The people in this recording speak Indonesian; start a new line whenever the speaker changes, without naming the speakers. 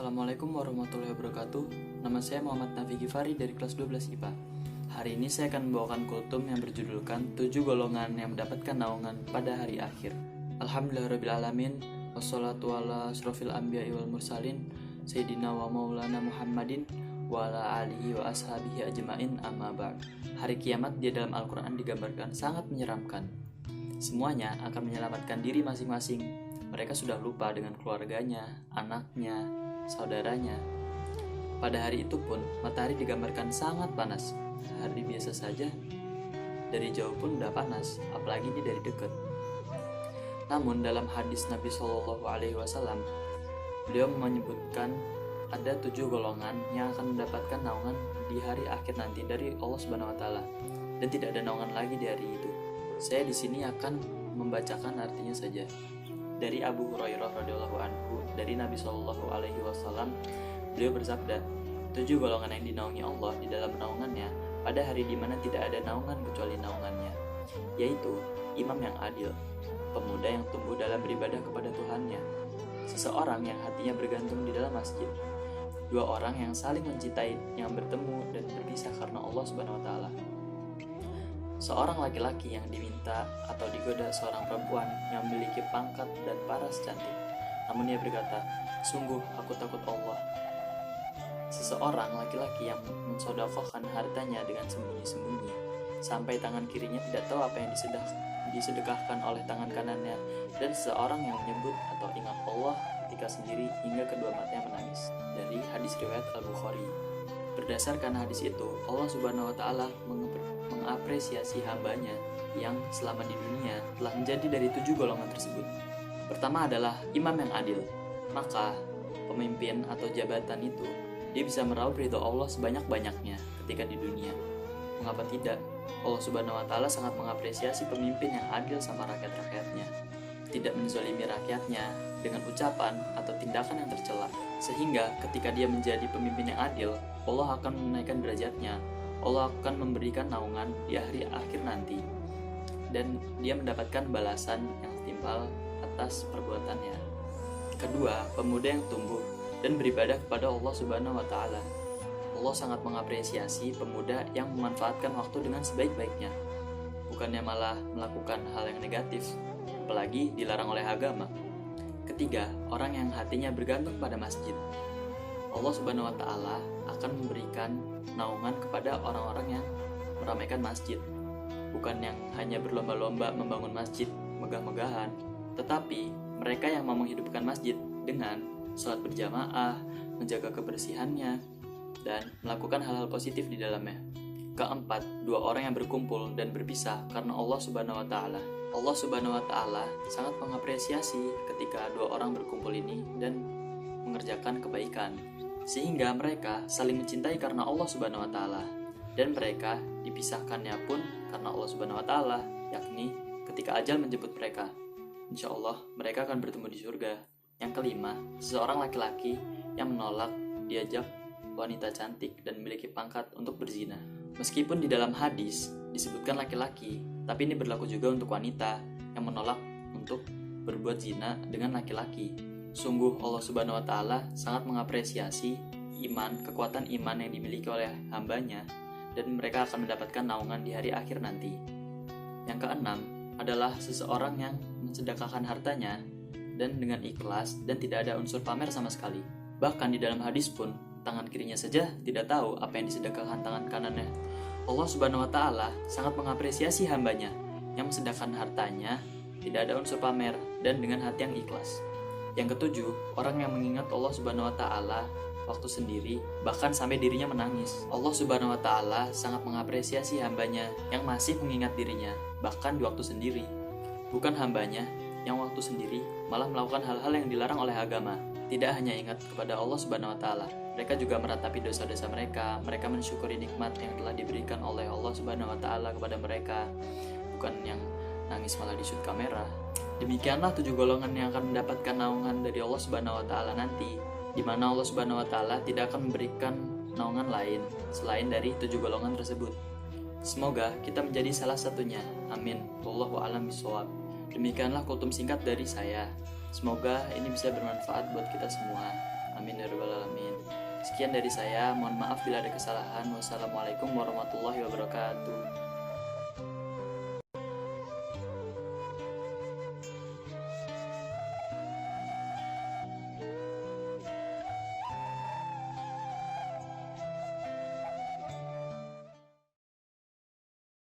Assalamualaikum warahmatullahi wabarakatuh. Nama saya Muhammad Nafi Gifari dari kelas 12 IPA. Hari ini saya akan membawakan kultum yang berjudulkan 7 golongan yang mendapatkan naungan pada hari akhir. Alhamdulillahirrabbilalamin. Wassalatu ala asrofil anbiya'i wal mursalin Sayyidina wa maulana Muhammadin wa ala alihi wa ashabihi ajma'in amma ba'd. Hari kiamat di dalam Al-Quran digambarkan sangat menyeramkan. Semuanya akan menyelamatkan diri masing-masing. Mereka sudah lupa dengan keluarganya, anaknya, saudaranya. Pada hari itu pun, matahari digambarkan sangat panas. Hari biasa saja, dari jauh pun udah panas, apalagi ini dari dekat. Namun dalam hadis Nabi SAW, beliau menyebutkan ada 7 golongan yang akan mendapatkan naungan di hari akhir nanti dari Allah Subhanahu Wa Taala, dan tidak ada naungan lagi di hari itu. Saya di sini akan membacakan artinya saja. Dari Abu Hurairah radhiyallahu anhu, dari Nabi Shallallahu Alaihi Wasallam, beliau bersabda, 7 golongan yang dinaungi Allah di dalam naungannya pada hari di mana tidak ada naungan kecuali naungannya, yaitu imam yang adil, pemuda yang tumbuh dalam beribadah kepada Tuhannya, seseorang yang hatinya bergantung di dalam masjid, 2 orang yang saling mencintai, yang bertemu dan berpisah karena Allah Subhanahu Wa Taala, seorang laki-laki yang diminta atau digoda seorang perempuan yang memiliki pangkat dan paras cantik, namun ia berkata, sungguh aku takut Allah. Seseorang laki-laki yang mensedekahkan hartanya dengan sembunyi-sembunyi, sampai tangan kirinya tidak tahu apa yang disedekahkan oleh tangan kanannya, dan seseorang yang menyebut atau ingat Allah ketika sendiri hingga kedua matanya menangis. Dari hadis riwayat Al-Bukhari. Berdasarkan hadis itu, Allah Subhanahu Wa Taala mengapresiasi hambanya yang selama di dunia telah menjadi dari 7 golongan tersebut. Pertama adalah imam yang adil. Maka pemimpin atau jabatan itu dia bisa meraup ridho Allah sebanyak-banyaknya ketika di dunia. Mengapa tidak? Allah Subhanahu Wa Taala sangat mengapresiasi pemimpin yang adil sama rakyat-rakyatnya, tidak menzalimi rakyatnya dengan ucapan atau tindakan yang tercela. Sehingga ketika dia menjadi pemimpin yang adil, Allah akan menaikkan derajatnya. Allah akan memberikan naungan di hari akhir nanti, dan dia mendapatkan balasan yang setimpal atas perbuatannya. Kedua, pemuda yang tumbuh dan beribadah kepada Allah Subhanahu Wa Taala. Allah sangat mengapresiasi pemuda yang memanfaatkan waktu dengan sebaik-baiknya, bukannya malah melakukan hal yang negatif, apalagi dilarang oleh agama. Ketiga, orang yang hatinya bergantung pada masjid. Allah Subhanahu Wa Taala akan memberikan naungan kepada orang-orang yang meramaikan masjid, bukan yang hanya berlomba-lomba membangun masjid megah-megahan, tetapi mereka yang mau menghidupkan masjid dengan sholat berjamaah, menjaga kebersihannya, dan melakukan hal-hal positif di dalamnya. Keempat, 2 orang yang berkumpul dan berpisah karena Allah Subhanahu Wa Taala. Allah Subhanahu Wa Taala sangat mengapresiasi ketika 2 orang berkumpul ini dan mengerjakan kebaikan, sehingga mereka saling mencintai karena Allah Subhanahu Wa Taala, dan mereka dipisahkannya pun karena Allah Subhanahu Wa Taala, yakni ketika ajal menjemput mereka. Insya Allah mereka akan bertemu di surga. Yang kelima, seseorang laki-laki yang menolak diajak wanita cantik dan memiliki pangkat untuk berzina. Meskipun di dalam hadis disebutkan laki-laki, tapi ini berlaku juga untuk wanita yang menolak untuk berbuat zina dengan laki-laki. Sungguh Allah Subhanahu Wa Taala sangat mengapresiasi kekuatan iman yang dimiliki oleh hambanya, dan mereka akan mendapatkan naungan di hari akhir nanti. Yang keenam adalah seseorang yang mensedekahkan hartanya dan dengan ikhlas dan tidak ada unsur pamer sama sekali. Bahkan di dalam hadis pun tangan kirinya saja tidak tahu apa yang disedekahkan tangan kanannya. Allah Subhanahu Wa Taala sangat mengapresiasi hambanya yang mensedekahkan hartanya, tidak ada unsur pamer, dan dengan hati yang ikhlas. Yang ketujuh, orang yang mengingat Allah Subhanahu Wa Taala waktu sendiri, bahkan sampai dirinya menangis. Allah Subhanahu Wa Taala sangat mengapresiasi hambanya yang masih mengingat dirinya, bahkan di waktu sendiri. Bukan hambanya yang waktu sendiri malah melakukan hal-hal yang dilarang oleh agama. Tidak hanya ingat kepada Allah Subhanahu Wa Taala, mereka juga meratapi dosa-dosa mereka. Mereka mensyukuri nikmat yang telah diberikan oleh Allah Subhanahu Wa Taala kepada mereka, bukan yang nangis malah di shoot kamera. Demikianlah 7 golongan yang akan mendapatkan naungan dari Allah Subhanahu Wa Taala nanti, di mana Allah Subhanahu Wa Taala tidak akan memberikan naungan lain selain dari 7 golongan tersebut. Semoga kita menjadi salah satunya. Amin. Wallahu a'lam bishawab. Demikianlah kultum singkat dari saya. Semoga ini bisa bermanfaat buat kita semua. Amin ya rabbal alamin. Sekian dari saya, mohon maaf bila ada kesalahan. Wassalamualaikum warahmatullahi wabarakatuh.